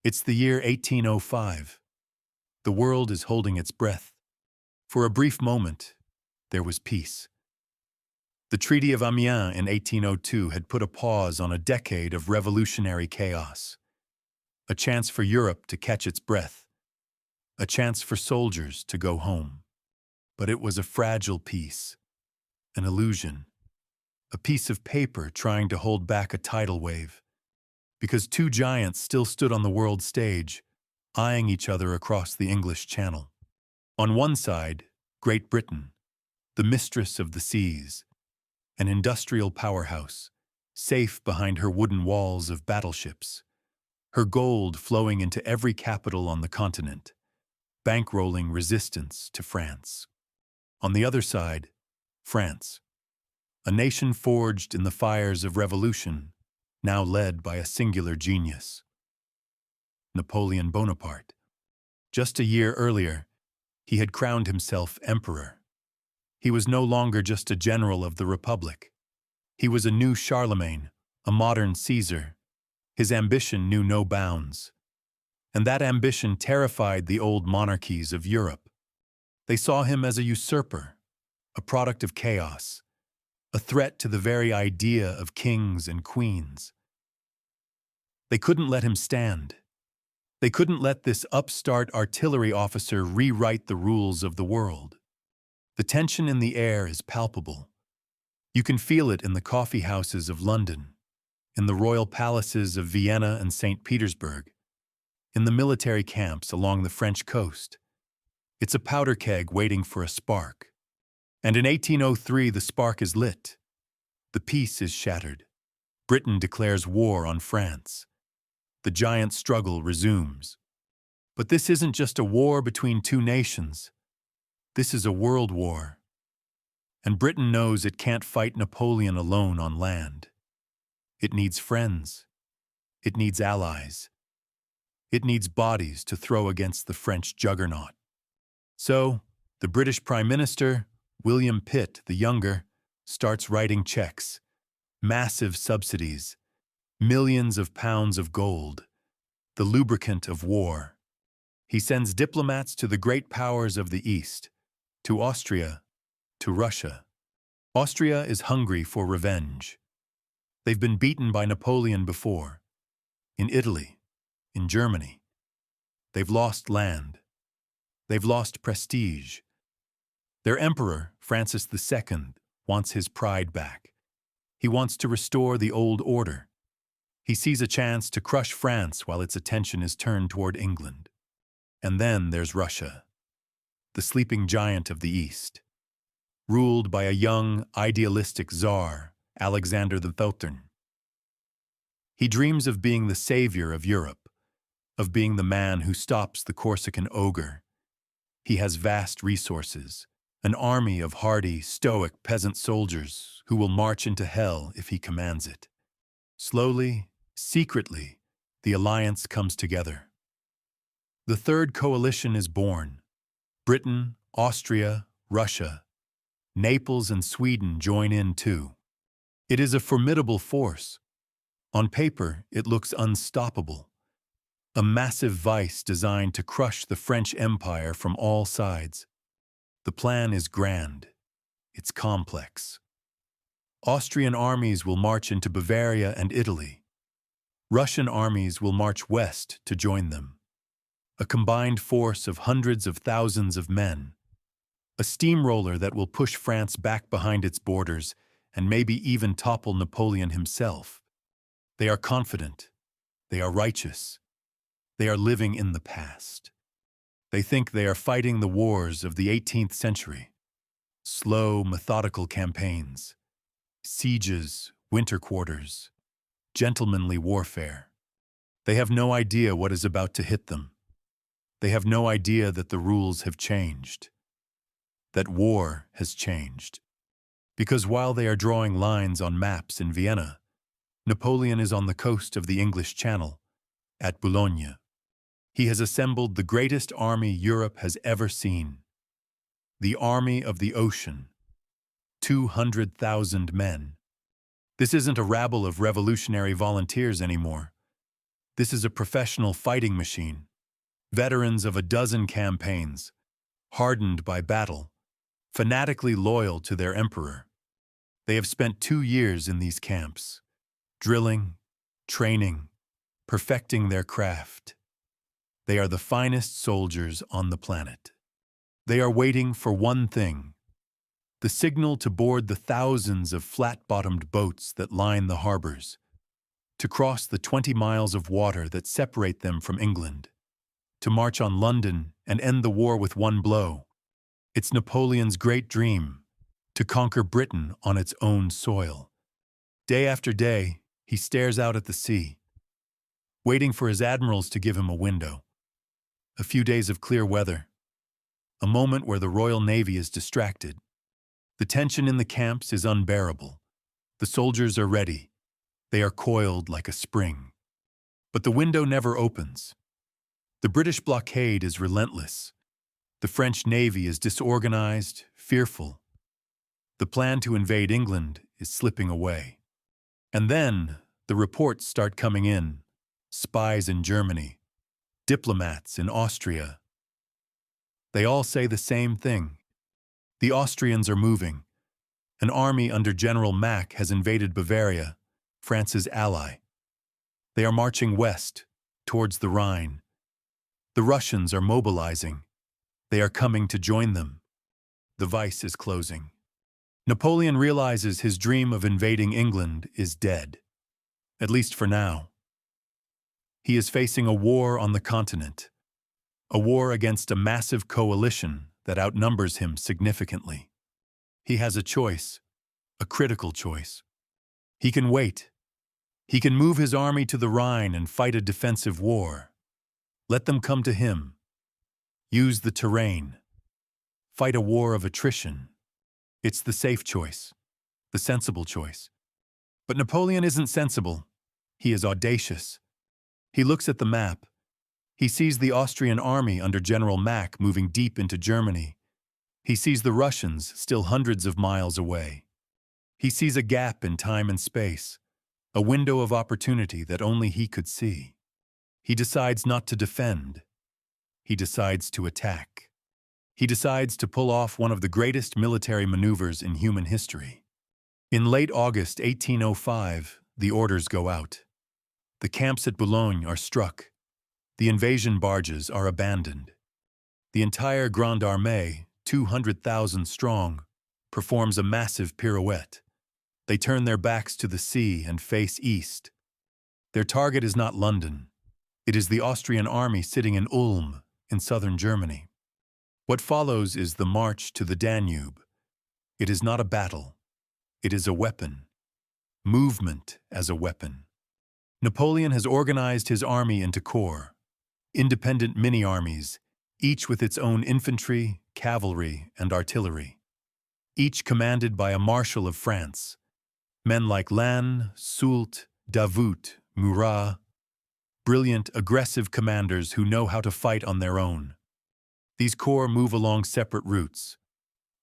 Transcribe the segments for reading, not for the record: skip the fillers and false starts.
It's the year 1805. The world is holding its breath. For a brief moment, there was peace. The Treaty of Amiens in 1802 had put a pause on a decade of revolutionary chaos. A chance for Europe to catch its breath. A chance for soldiers to go home. But it was a fragile peace, an illusion, a piece of paper trying to hold back a tidal wave. Because two giants still stood on the world stage, eyeing each other across the English Channel. On one side, Great Britain, the mistress of the seas, an industrial powerhouse, safe behind her wooden walls of battleships, her gold flowing into every capital on the continent, bankrolling resistance to France. On the other side, France, a nation forged in the fires of revolution, now led by a singular genius, Napoleon Bonaparte. Just a year earlier, he had crowned himself emperor. He was no longer just a general of the Republic. He was a new Charlemagne, a modern Caesar. His ambition knew no bounds. And that ambition terrified the old monarchies of Europe. They saw him as a usurper, a product of chaos, a threat to the very idea of kings and queens. They couldn't let him stand. They couldn't let this upstart artillery officer rewrite the rules of the world. The tension in the air is palpable. You can feel it in the coffee houses of London, in the royal palaces of Vienna and St. Petersburg, in the military camps along the French coast. It's a powder keg waiting for a spark. And in 1803, the spark is lit. The peace is shattered. Britain declares war on France. The giant struggle resumes. But this isn't just a war between two nations. This is a world war. And Britain knows it can't fight Napoleon alone on land. It needs friends. It needs allies. It needs bodies to throw against the French juggernaut. So, the British Prime Minister, William Pitt the Younger, starts writing checks, massive subsidies, millions of pounds of gold, the lubricant of war. He sends diplomats to the great powers of the East, to Austria, to Russia. Austria is hungry for revenge. They've been beaten by Napoleon before, in Italy, in Germany. They've lost land. They've lost prestige. Their emperor, Francis II, wants his pride back. He wants to restore the old order. He sees a chance to crush France while its attention is turned toward England. And then there's Russia, the sleeping giant of the East, ruled by a young, idealistic czar, Alexander the Third. He dreams of being the savior of Europe, of being the man who stops the Corsican ogre. He has vast resources, an army of hardy, stoic peasant soldiers who will march into hell if he commands it. Slowly, secretly, the alliance comes together. The third coalition is born. Britain, Austria, Russia, Naples and Sweden join in too. It is a formidable force. On paper, it looks unstoppable. A massive vice designed to crush the French Empire from all sides. The plan is grand. It's complex. Austrian armies will march into Bavaria and Italy. Russian armies will march west to join them. A combined force of hundreds of thousands of men. A steamroller that will push France back behind its borders and maybe even topple Napoleon himself. They are confident. They are righteous. They are living in the past. They think they are fighting the wars of the 18th century. Slow, methodical campaigns. Sieges, winter quarters. Gentlemanly warfare. They have no idea what is about to hit them. They have no idea that the rules have changed. That war has changed. Because while they are drawing lines on maps in Vienna, Napoleon is on the coast of the English Channel, at Boulogne. He has assembled the greatest army Europe has ever seen. The Army of the Ocean. 200,000 men. This isn't a rabble of revolutionary volunteers anymore. This is a professional fighting machine. Veterans of a dozen campaigns, hardened by battle, fanatically loyal to their emperor. They have spent 2 years in these camps, drilling, training, perfecting their craft. They are the finest soldiers on the planet. They are waiting for one thing: the signal to board the thousands of flat-bottomed boats that line the harbors, to cross the 20 miles of water that separate them from England, to march on London and end the war with one blow. It's Napoleon's great dream, to conquer Britain on its own soil. Day after day, he stares out at the sea, waiting for his admirals to give him a window. A few days of clear weather, a moment where the Royal Navy is distracted. The tension in the camps is unbearable. The soldiers are ready. They are coiled like a spring. But the window never opens. The British blockade is relentless. The French Navy is disorganized, fearful. The plan to invade England is slipping away. And then the reports start coming in. Spies in Germany, diplomats in Austria. They all say the same thing. The Austrians are moving. An army under General Mack has invaded Bavaria, France's ally. They are marching west, towards the Rhine. The Russians are mobilizing. They are coming to join them. The vice is closing. Napoleon realizes his dream of invading England is dead, at least for now. He is facing a war on the continent, a war against a massive coalition that outnumbers him significantly. He has a choice, a critical choice. He can wait. He can move his army to the Rhine and fight a defensive war. Let them come to him. Use the terrain. Fight a war of attrition. It's the safe choice, the sensible choice. But Napoleon isn't sensible. He is audacious. He looks at the map. He sees the Austrian army under General Mack moving deep into Germany. He sees the Russians still hundreds of miles away. He sees a gap in time and space, a window of opportunity that only he could see. He decides not to defend. He decides to attack. He decides to pull off one of the greatest military maneuvers in human history. In late August 1805, the orders go out. The camps at Boulogne are struck. The invasion barges are abandoned. The entire Grande Armée, 200,000 strong, performs a massive pirouette. They turn their backs to the sea and face east. Their target is not London. It is the Austrian army sitting in Ulm, in southern Germany. What follows is the march to the Danube. It is not a battle. It is a weapon. Movement as a weapon. Napoleon has organized his army into corps, independent mini-armies, each with its own infantry, cavalry, and artillery. Each commanded by a marshal of France. Men like Lannes, Soult, Davout, Murat. Brilliant, aggressive commanders who know how to fight on their own. These corps move along separate routes,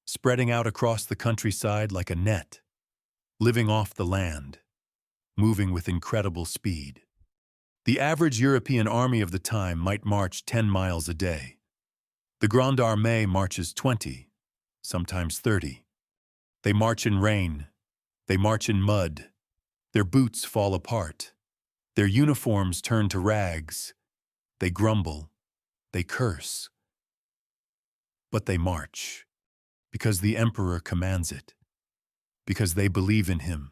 spreading out across the countryside like a net, living off the land, moving with incredible speed. The average European army of the time might march 10 miles a day. The Grande Armée marches 20, sometimes 30. They march in rain. They march in mud. Their boots fall apart. Their uniforms turn to rags. They grumble. They curse. But they march, because the emperor commands it, because they believe in him,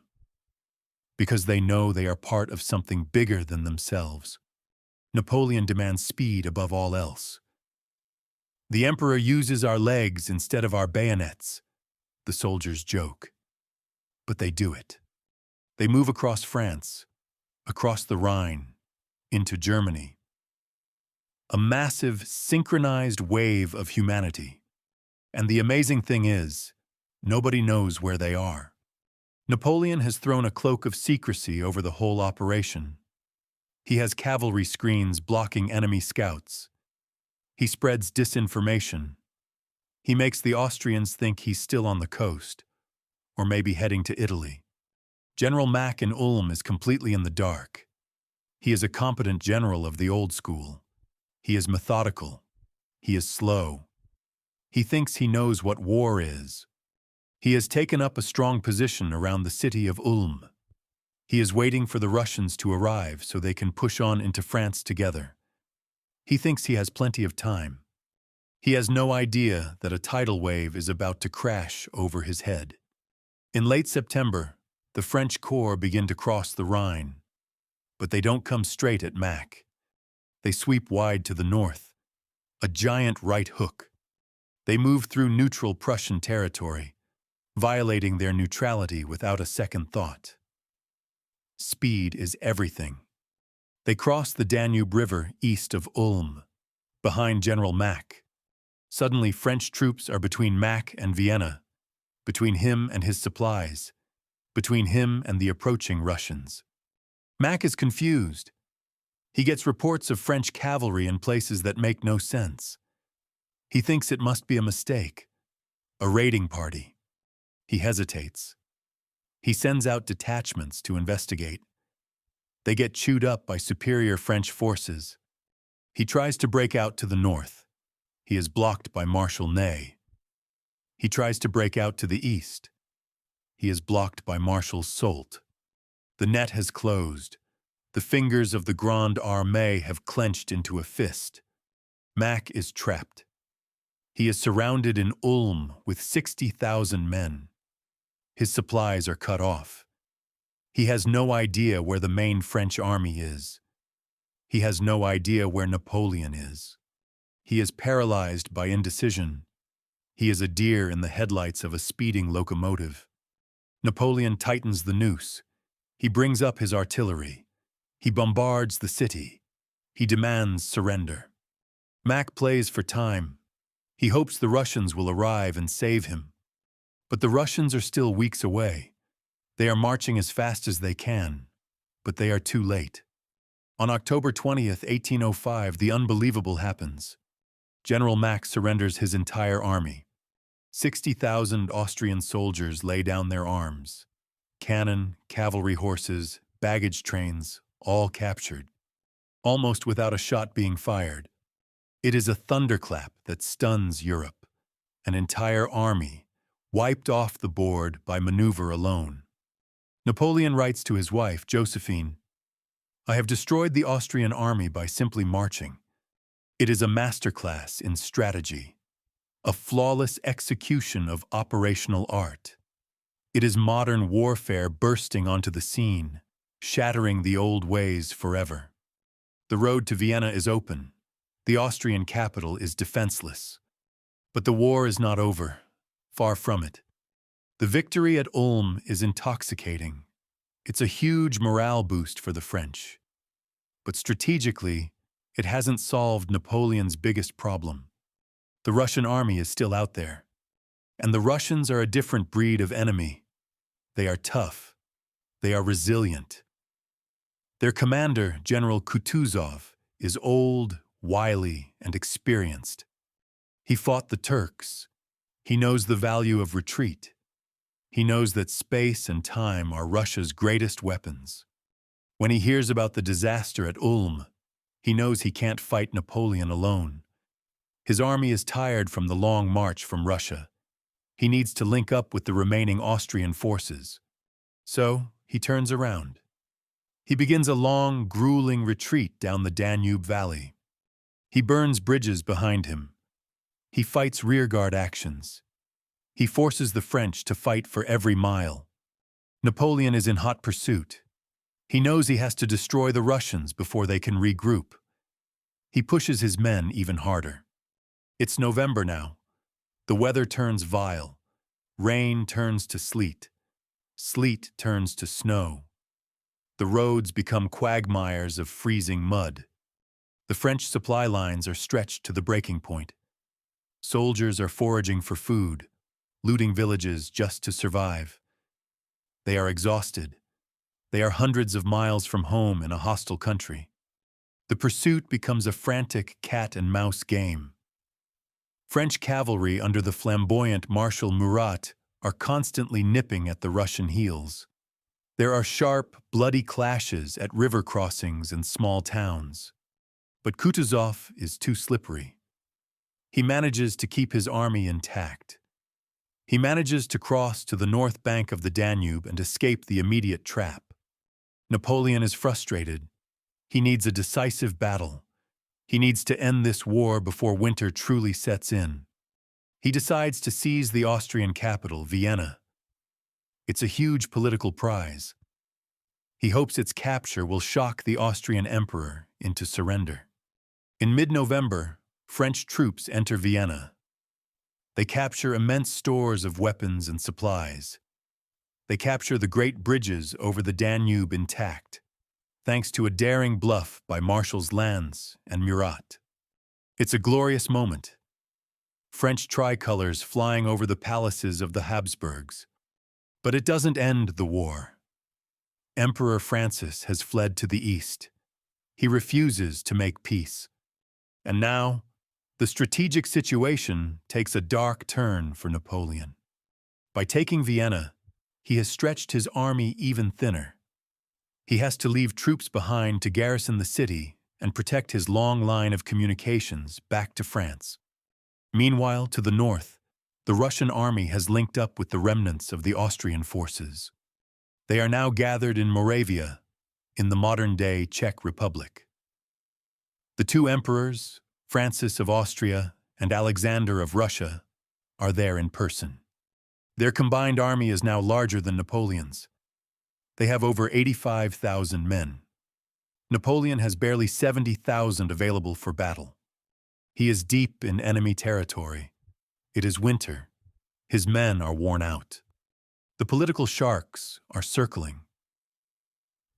because they know they are part of something bigger than themselves. Napoleon demands speed above all else. The emperor uses our legs instead of our bayonets, the soldiers joke. But they do it. They move across France, across the Rhine, into Germany. A massive, synchronized wave of humanity. And the amazing thing is, nobody knows where they are. Napoleon has thrown a cloak of secrecy over the whole operation. He has cavalry screens blocking enemy scouts. He spreads disinformation. He makes the Austrians think he's still on the coast, or maybe heading to Italy. General Mack in Ulm is completely in the dark. He is a competent general of the old school. He is methodical. He is slow. He thinks he knows what war is. He has taken up a strong position around the city of Ulm. He is waiting for the Russians to arrive so they can push on into France together. He thinks he has plenty of time. He has no idea that a tidal wave is about to crash over his head. In late September, the French corps begin to cross the Rhine. But they don't come straight at Mack. They sweep wide to the north, a giant right hook. They move through neutral Prussian territory, violating their neutrality without a second thought. Speed is everything. They cross the Danube River east of Ulm, behind General Mack. Suddenly, French troops are between Mack and Vienna, between him and his supplies, between him and the approaching Russians. Mack is confused. He gets reports of French cavalry in places that make no sense. He thinks it must be a mistake, a raiding party. He hesitates. He sends out detachments to investigate. They get chewed up by superior French forces. He tries to break out to the north. He is blocked by Marshal Ney. He tries to break out to the east. He is blocked by Marshal Soult. The net has closed. The fingers of the Grande Armée have clenched into a fist. Mack is trapped. He is surrounded in Ulm with 60,000 men. His supplies are cut off. He has no idea where the main French army is. He has no idea where Napoleon is. He is paralyzed by indecision. He is a deer in the headlights of a speeding locomotive. Napoleon tightens the noose. He brings up his artillery. He bombards the city. He demands surrender. Mack plays for time. He hopes the Russians will arrive and save him. But the Russians are still weeks away. They are marching as fast as they can, but they are too late. On October 20th, 1805, the unbelievable happens. General Mack surrenders his entire army. 60,000 Austrian soldiers lay down their arms. Cannon, cavalry horses, baggage trains, all captured, almost without a shot being fired. It is a thunderclap that stuns Europe. An entire army, wiped off the board by maneuver alone. Napoleon writes to his wife, Josephine, "I have destroyed the Austrian army by simply marching. It is a masterclass in strategy, a flawless execution of operational art. It is modern warfare bursting onto the scene, shattering the old ways forever. The road to Vienna is open. The Austrian capital is defenseless. But the war is not over. Far from it. The victory at Ulm is intoxicating. It's a huge morale boost for the French. But strategically, it hasn't solved Napoleon's biggest problem. The Russian army is still out there. And the Russians are a different breed of enemy. They are tough. They are resilient. Their commander, General Kutuzov, is old, wily, and experienced. He fought the Turks. He knows the value of retreat. He knows that space and time are Russia's greatest weapons. When he hears about the disaster at Ulm, he knows he can't fight Napoleon alone. His army is tired from the long march from Russia. He needs to link up with the remaining Austrian forces. So, he turns around. He begins a long, grueling retreat down the Danube Valley. He burns bridges behind him. He fights rearguard actions. He forces the French to fight for every mile. Napoleon is in hot pursuit. He knows he has to destroy the Russians before they can regroup. He pushes his men even harder. It's November now. The weather turns vile. Rain turns to sleet. Sleet turns to snow. The roads become quagmires of freezing mud. The French supply lines are stretched to the breaking point. Soldiers are foraging for food, looting villages just to survive. They are exhausted. They are hundreds of miles from home in a hostile country. The pursuit becomes a frantic cat-and-mouse game. French cavalry under the flamboyant Marshal Murat are constantly nipping at the Russian heels. There are sharp, bloody clashes at river crossings and small towns. But Kutuzov is too slippery. He manages to keep his army intact. He manages to cross to the north bank of the Danube and escape the immediate trap. Napoleon is frustrated. He needs a decisive battle. He needs to end this war before winter truly sets in. He decides to seize the Austrian capital, Vienna. It's a huge political prize. He hopes its capture will shock the Austrian emperor into surrender. In mid-November, French troops enter Vienna. They capture immense stores of weapons and supplies. They capture the great bridges over the Danube intact, thanks to a daring bluff by Marshals Lannes and Murat. It's a glorious moment. French tricolors flying over the palaces of the Habsburgs. But it doesn't end the war. Emperor Francis has fled to the east. He refuses to make peace. And now, the strategic situation takes a dark turn for Napoleon. By taking Vienna, he has stretched his army even thinner. He has to leave troops behind to garrison the city and protect his long line of communications back to France. Meanwhile, to the north, the Russian army has linked up with the remnants of the Austrian forces. They are now gathered in Moravia, in the modern-day Czech Republic. The two emperors, Francis of Austria and Alexander of Russia, are there in person. Their combined army is now larger than Napoleon's. They have over 85,000 men. Napoleon has barely 70,000 available for battle. He is deep in enemy territory. It is winter. His men are worn out. The political sharks are circling.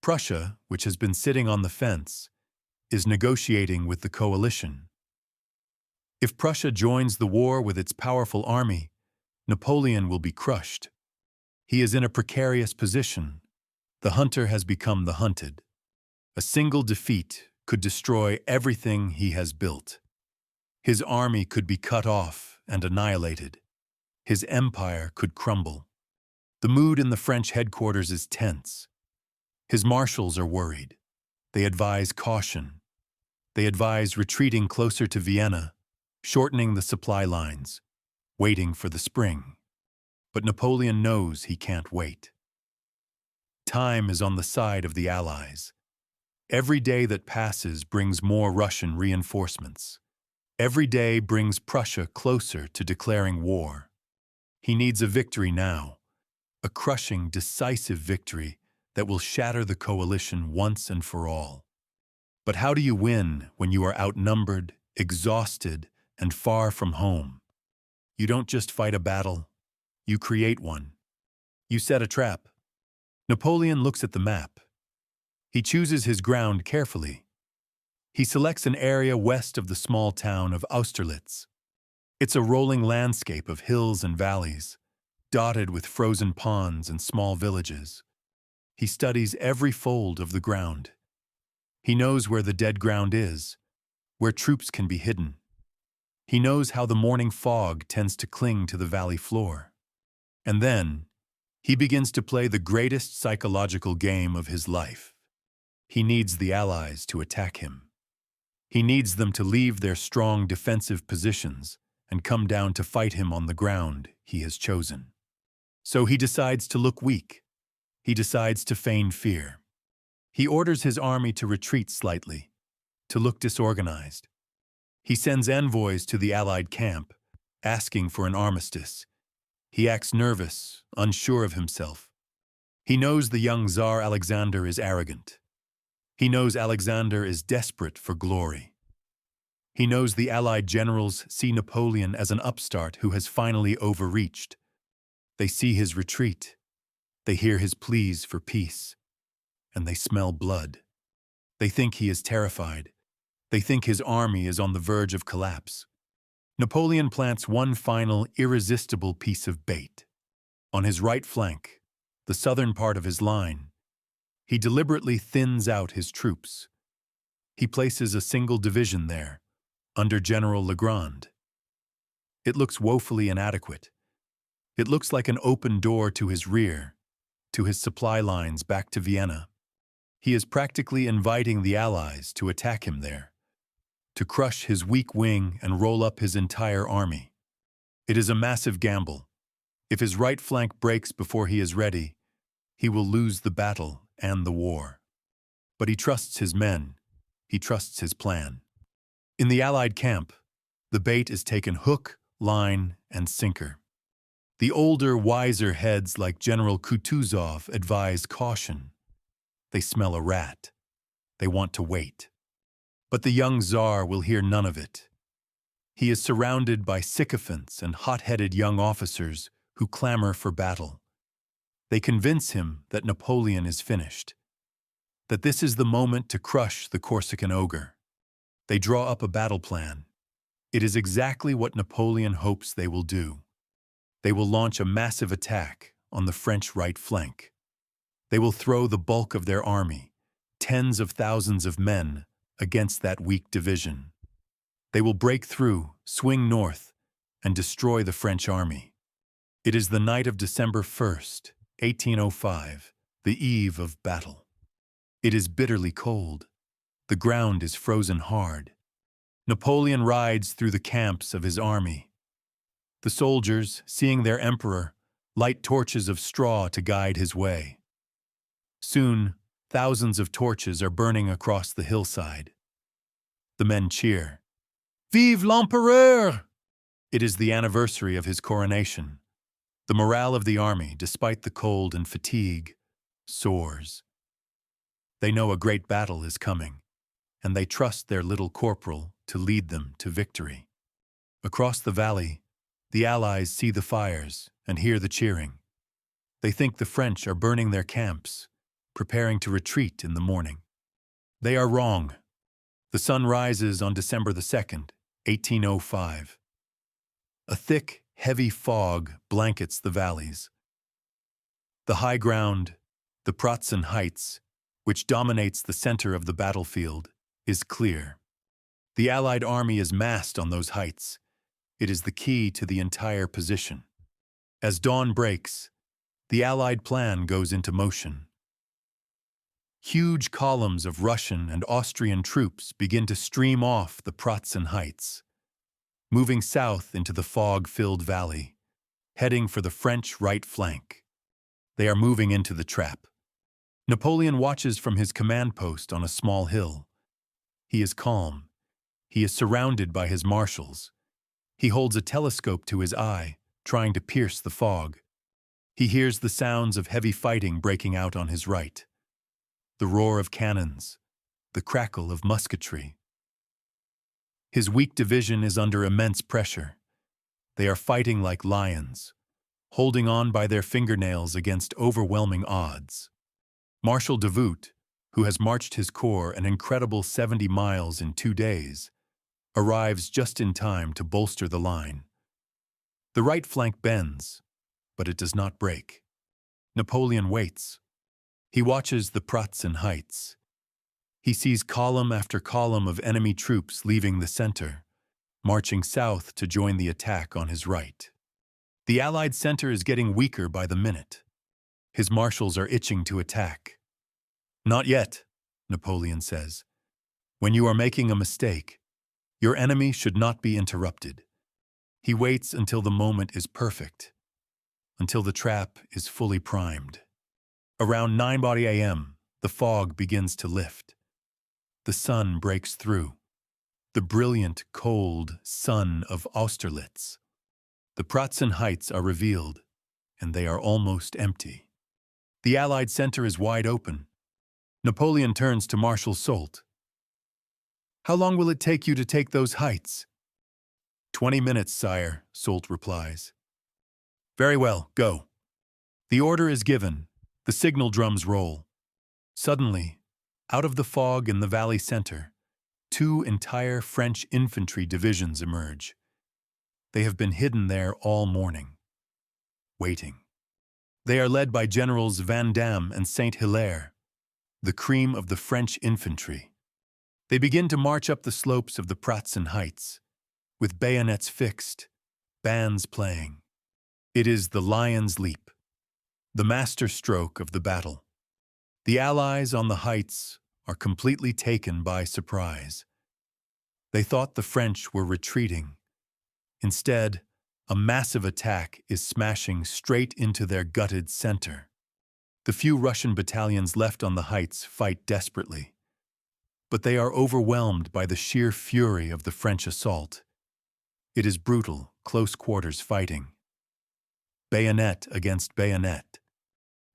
Prussia, which has been sitting on the fence, is negotiating with the coalition. If Prussia joins the war with its powerful army, Napoleon will be crushed. He is in a precarious position. The hunter has become the hunted. A single defeat could destroy everything he has built. His army could be cut off and annihilated. His empire could crumble. The mood in the French headquarters is tense. His marshals are worried. They advise caution. They advise retreating closer to Vienna, shortening the supply lines, waiting for the spring. But Napoleon knows he can't wait. Time is on the side of the Allies. Every day that passes brings more Russian reinforcements. Every day brings Prussia closer to declaring war. He needs a victory now, a crushing, decisive victory that will shatter the coalition once and for all. But how do you win when you are outnumbered, exhausted, and far from home? You don't just fight a battle, you create one. You set a trap. Napoleon looks at the map. He chooses his ground carefully. He selects an area west of the small town of Austerlitz. It's a rolling landscape of hills and valleys, dotted with frozen ponds and small villages. He studies every fold of the ground. He knows where the dead ground is, where troops can be hidden. He knows how the morning fog tends to cling to the valley floor. And then, he begins to play the greatest psychological game of his life. He needs the Allies to attack him. He needs them to leave their strong defensive positions and come down to fight him on the ground he has chosen. So he decides to look weak. He decides to feign fear. He orders his army to retreat slightly, to look disorganized. He sends envoys to the Allied camp, asking for an armistice. He acts nervous, unsure of himself. He knows the young Tsar Alexander is arrogant. He knows Alexander is desperate for glory. He knows the Allied generals see Napoleon as an upstart who has finally overreached. They see his retreat. They hear his pleas for peace. And they smell blood. They think he is terrified. They think his army is on the verge of collapse. Napoleon plants one final, irresistible piece of bait. On his right flank, the southern part of his line, he deliberately thins out his troops. He places a single division there, under General Legrand. It looks woefully inadequate. It looks like an open door to his rear, to his supply lines back to Vienna. He is practically inviting the Allies to attack him there, to crush his weak wing and roll up his entire army. It is a massive gamble. If his right flank breaks before he is ready, he will lose the battle and the war. But he trusts his men. He trusts his plan. In the Allied camp, the bait is taken hook, line, and sinker. The older, wiser heads like General Kutuzov advise caution. They smell a rat. They want to wait. But the young Tsar will hear none of it. He is surrounded by sycophants and hot-headed young officers who clamor for battle. They convince him that Napoleon is finished, that this is the moment to crush the Corsican ogre. They draw up a battle plan. It is exactly what Napoleon hopes they will do. They will launch a massive attack on the French right flank. They will throw the bulk of their army, tens of thousands of men, against that weak division. They will break through, swing north, and destroy the French army. It is the night of December 1st, 1805, the eve of battle. It is bitterly cold. The ground is frozen hard. Napoleon rides through the camps of his army. The soldiers, seeing their emperor, light torches of straw to guide his way. Soon, thousands of torches are burning across the hillside. The men cheer. Vive l'Empereur! It is the anniversary of his coronation. The morale of the army, despite the cold and fatigue, soars. They know a great battle is coming, and they trust their little corporal to lead them to victory. Across the valley, the Allies see the fires and hear the cheering. They think the French are burning their camps, preparing to retreat in the morning. They are wrong. The sun rises on December the 2nd, 1805. A thick, heavy fog blankets the valleys. The high ground, the Pratzen Heights, which dominates the center of the battlefield, is clear. The Allied army is massed on those heights. It is the key to the entire position. As dawn breaks, the Allied plan goes into motion. Huge columns of Russian and Austrian troops begin to stream off the Pratzen Heights, moving south into the fog-filled valley, heading for the French right flank. They are moving into the trap. Napoleon watches from his command post on a small hill. He is calm. He is surrounded by his marshals. He holds a telescope to his eye, trying to pierce the fog. He hears the sounds of heavy fighting breaking out on his right. The roar of cannons, the crackle of musketry. His weak division is under immense pressure. They are fighting like lions, holding on by their fingernails against overwhelming odds. Marshal Davout, who has marched his corps an incredible 70 miles in 2 days, arrives just in time to bolster the line. The right flank bends, but it does not break. Napoleon waits. He watches the Pratzen Heights. He sees column after column of enemy troops leaving the center, marching south to join the attack on his right. The Allied center is getting weaker by the minute. His marshals are itching to attack. Not yet, Napoleon says. When you are making a mistake, your enemy should not be interrupted. He waits until the moment is perfect, until the trap is fully primed. Around 9:00 a.m., the fog begins to lift. The sun breaks through. The brilliant, cold sun of Austerlitz. The Pratzen Heights are revealed, and they are almost empty. The Allied center is wide open. Napoleon turns to Marshal Soult. How long will it take you to take those heights? 20 minutes, sire, Soult replies. Very well, go. The order is given. The signal drums roll. Suddenly, out of the fog in the valley center, 2 entire French infantry divisions emerge. They have been hidden there all morning, waiting. They are led by Generals Van Damme and Saint-Hilaire, the cream of the French infantry. They begin to march up the slopes of the Pratzen Heights, with bayonets fixed, bands playing. It is the Lion's Leap. The master stroke of the battle. The Allies on the heights are completely taken by surprise. They thought the French were retreating. Instead, a massive attack is smashing straight into their gutted center. The few Russian battalions left on the heights fight desperately, but they are overwhelmed by the sheer fury of the French assault. It is brutal, close-quarters fighting. Bayonet against bayonet.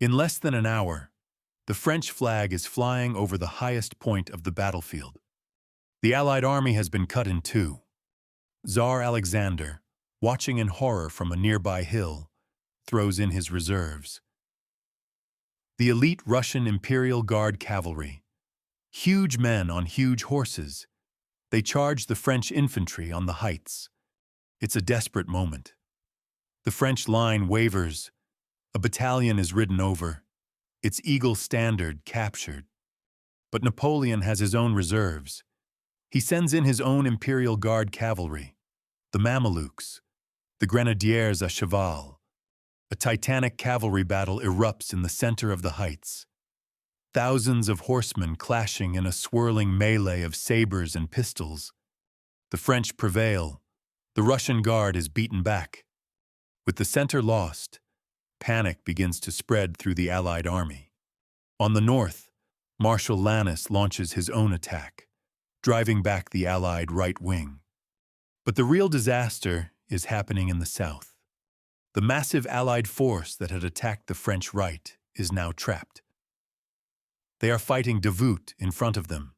In less than an hour, the French flag is flying over the highest point of the battlefield. The Allied army has been cut in two. Tsar Alexander, watching in horror from a nearby hill, throws in his reserves. The elite Russian Imperial Guard cavalry, huge men on huge horses, they charge the French infantry on the heights. It's a desperate moment. The French line wavers. A battalion is ridden over, its eagle standard captured. But Napoleon has his own reserves. He sends in his own Imperial Guard cavalry, the Mamelukes, the Grenadiers à Cheval. A titanic cavalry battle erupts in the center of the heights. Thousands of horsemen clashing in a swirling melee of sabers and pistols. The French prevail. The Russian Guard is beaten back. With the center lost, panic begins to spread through the Allied army. On the north, Marshal Lannes launches his own attack, driving back the Allied right wing. But the real disaster is happening in the south. The massive Allied force that had attacked the French right is now trapped. They are fighting Davout in front of them,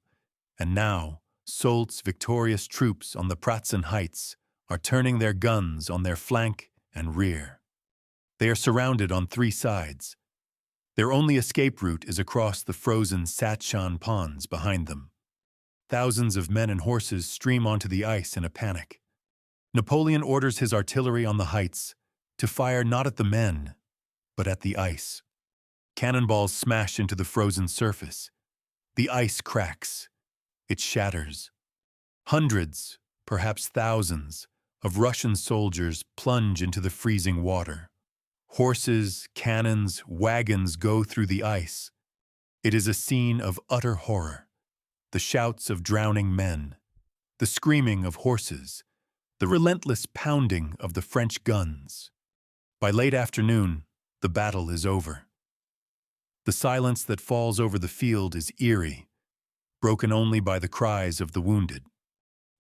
and now Soult's victorious troops on the Pratzen Heights are turning their guns on their flank and rear. They are surrounded on three sides. Their only escape route is across the frozen Satchan ponds behind them. Thousands of men and horses stream onto the ice in a panic. Napoleon orders his artillery on the heights to fire not at the men, but at the ice. Cannonballs smash into the frozen surface. The ice cracks. It shatters. Hundreds, perhaps thousands, of Russian soldiers plunge into the freezing water. Horses, cannons, wagons go through the ice. It is a scene of utter horror. The shouts of drowning men, the screaming of horses, the relentless pounding of the French guns. By late afternoon, the battle is over. The silence that falls over the field is eerie, broken only by the cries of the wounded.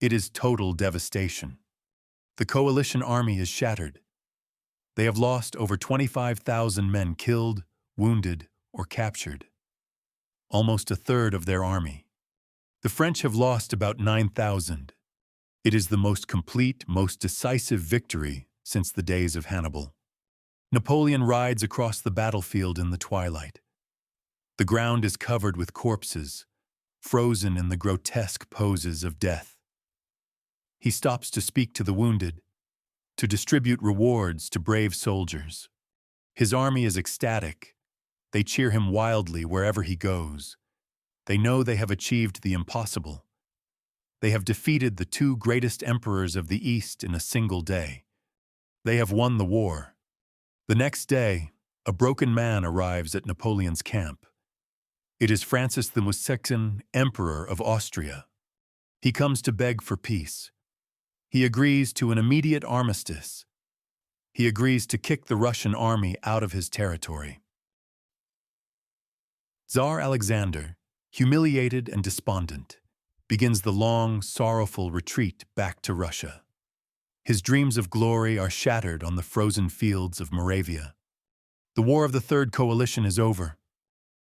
It is total devastation. The coalition army is shattered. They have lost over 25,000 men killed, wounded, or captured. Almost a third of their army. The French have lost about 9,000. It is the most complete, most decisive victory since the days of Hannibal. Napoleon rides across the battlefield in the twilight. The ground is covered with corpses, frozen in the grotesque poses of death. He stops to speak to the wounded, to distribute rewards to brave soldiers. His army is ecstatic. They cheer him wildly wherever he goes. They know they have achieved the impossible. They have defeated the two greatest emperors of the East in a single day. They have won the war. The next day, a broken man arrives at Napoleon's camp. It is Francis II, Emperor of Austria. He comes to beg for peace. He agrees to an immediate armistice. He agrees to kick the Russian army out of his territory. Tsar Alexander, humiliated and despondent, begins the long, sorrowful retreat back to Russia. His dreams of glory are shattered on the frozen fields of Moravia. The War of the Third Coalition is over.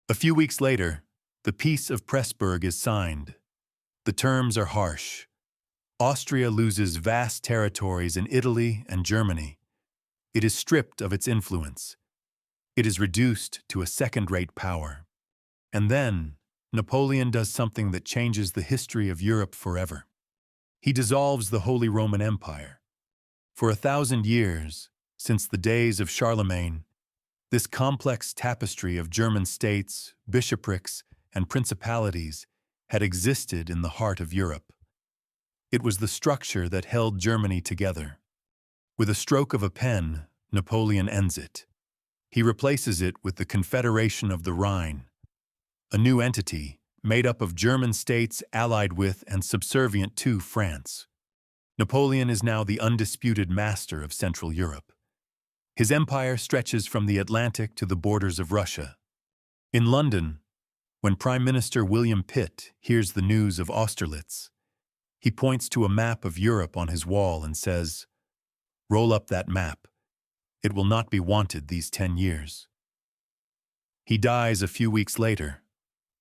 A few weeks later, the Peace of Pressburg is signed. The terms are harsh. Austria loses vast territories in Italy and Germany. It is stripped of its influence. It is reduced to a second-rate power. And then, Napoleon does something that changes the history of Europe forever. He dissolves the Holy Roman Empire. For 1,000 years, since the days of Charlemagne, this complex tapestry of German states, bishoprics, and principalities had existed in the heart of Europe. It was the structure that held Germany together. With a stroke of a pen, Napoleon ends it. He replaces it with the Confederation of the Rhine, a new entity made up of German states allied with and subservient to France. Napoleon is now the undisputed master of Central Europe. His empire stretches from the Atlantic to the borders of Russia. In London, when Prime Minister William Pitt hears the news of Austerlitz, he points to a map of Europe on his wall and says, "Roll up that map. It will not be wanted these 10 years." He dies a few weeks later,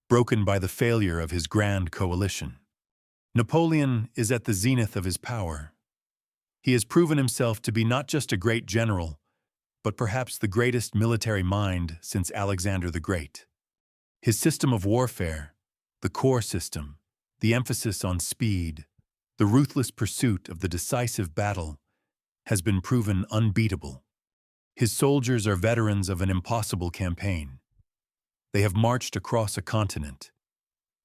broken by the failure of his grand coalition. Napoleon is at the zenith of his power. He has proven himself to be not just a great general, but perhaps the greatest military mind since Alexander the Great. His system of warfare, the core system, the emphasis on speed, the ruthless pursuit of the decisive battle, has been proven unbeatable. His soldiers are veterans of an impossible campaign. They have marched across a continent.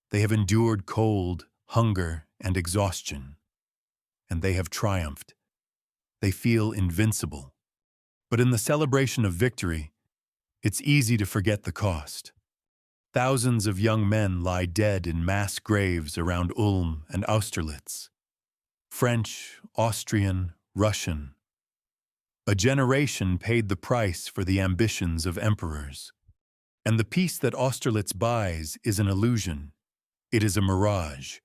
They have endured cold, hunger, and exhaustion. And they have triumphed. They feel invincible. But in the celebration of victory, it's easy to forget the cost. Thousands of young men lie dead in mass graves around Ulm and Austerlitz. French, Austrian, Russian. A generation paid the price for the ambitions of emperors. And the peace that Austerlitz buys is an illusion. It is a mirage.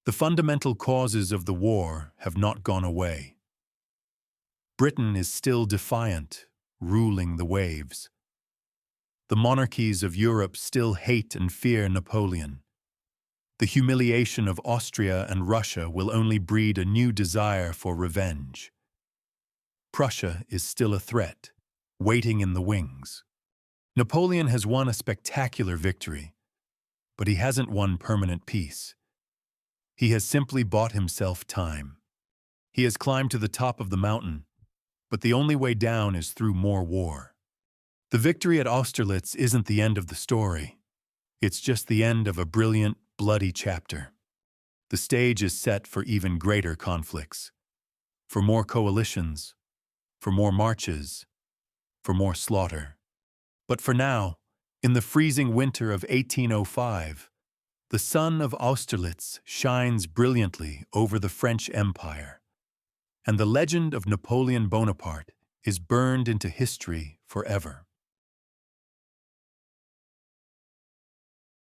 The fundamental causes of the war have not gone away. Britain is still defiant, ruling the waves. The monarchies of Europe still hate and fear Napoleon. The humiliation of Austria and Russia will only breed a new desire for revenge. Prussia is still a threat, waiting in the wings. Napoleon has won a spectacular victory, but he hasn't won permanent peace. He has simply bought himself time. He has climbed to the top of the mountain, but the only way down is through more war. The victory at Austerlitz isn't the end of the story. It's just the end of a brilliant, bloody chapter. The stage is set for even greater conflicts, for more coalitions, for more marches, for more slaughter. But for now, in the freezing winter of 1805, the sun of Austerlitz shines brilliantly over the French Empire, and the legend of Napoleon Bonaparte is burned into history forever.